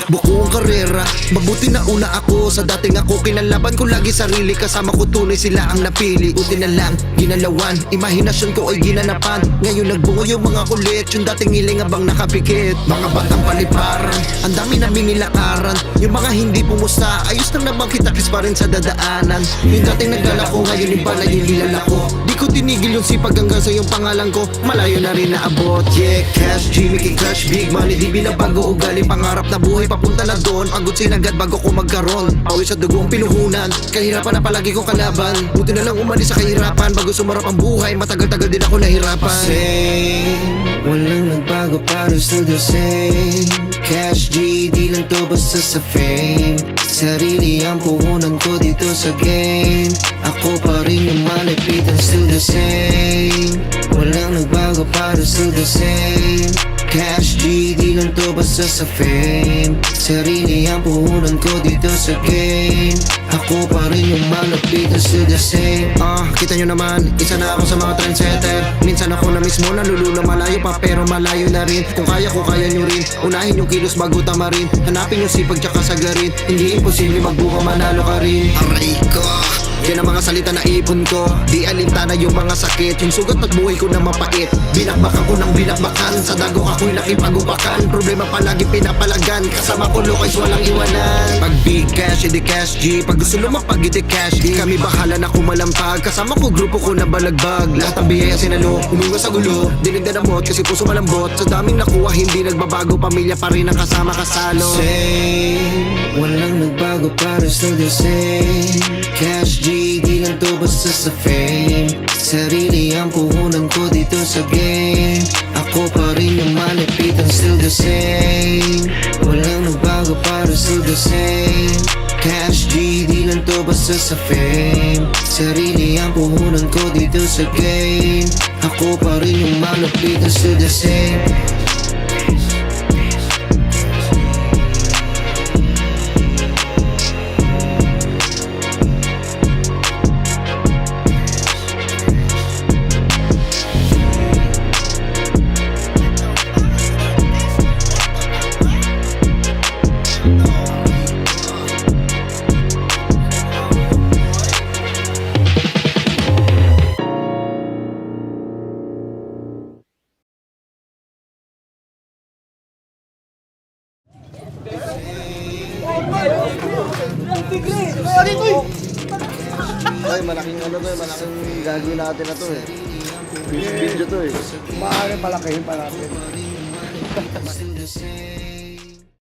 Tinakbo ko ang karera, mabuti na una ako. Sa dating ako, kinalaban ko lagi sarili. Kasama ko tunay sila ang napili. Buti na lang, ginalawan, imahinasyon ko ay ginanapan. Ngayon nagbungo yung mga kulit, yung dating hiling abang nakapikit. Mga batang paliparan, ang dami naming nilakaran. Yung mga hindi pumusta, ayos lang naman kita kiss pa rin sa dadaanan. Yung dating nagdala ko, ngayon iba na yung kilala ko. Di ko tinigil yung sipag hanggang sa yung pangalan ko. Malayo na rin naabot. Yeah, cash, Jimmy, King Clash, big money. Di binabago ugali, pangarap na buhay papunta na doon. Pagod sinagad bago ko magkaroon. Pawis sa dugo ang pinuhunan, kahirapan na palagi ko kalaban. Buti na lang umalis sa kahirapan bago sumarap ang buhay. Matagal-tagal din ako nahirapan. Same, walang nagbago para still the same. Cash G, di lang to basta sa fame. Sarili ang puhunan ko dito sa game. Ako pa rin yung malapitan, still the same. Walang nagbago para still the same. Cash G, di lang to basta sa fame. Sarili ang puhunan ko dito sa game. Ako pa rin yung malapitan, still the same. Kita nyo naman, isa na ako sa mga trendsetter. Minsan ako na mismo nalulula, malayo pa pero malayo na rin. Kung kaya ko, kaya nyo rin. Unahin yung kilos bago tamarin. Hanapin yung sipag tsaka sagarin. Hindi imposible magbuka, manalo ka rin. Aray ko, yan ang mga salita na ipon ko. Di alintana yung mga sakit, yung sugat at buhay ko na mapait. Binakbakan ko ng binakbakan, sa dago ako'y nakipagupakan. Problema palagi pinapalagan, kasama ko lokais walang iwanan. Pag big cash, hindi cash G. Pag gusto lumapag, hindi cash G. Kami bahala na kumalampag, kasama ko grupo ko na balagbag. Lahat ng biyaya sinalo, umiwas sa gulo. Dinigdanamot kasi puso malambot. Sa daming nakuha hindi nagbabago, pamilya pa rin ang kasama kasalo. Same, walang nagbago para still the same. Cash G, di lang to basta sa fame. Sarili ang puhunan ko dito sa game. Ako pa rin yung malapitan, still the same. Walang nagbago para still the same. Cash G, di lang to basta sa fame. Sarili ang puhunan ko dito sa game. Ako pa rin yung malapitan, still the same. Ay, malaking ano to eh, malaking gagawin natin na to eh. Video to eh. Maaaring malakihin pa natin.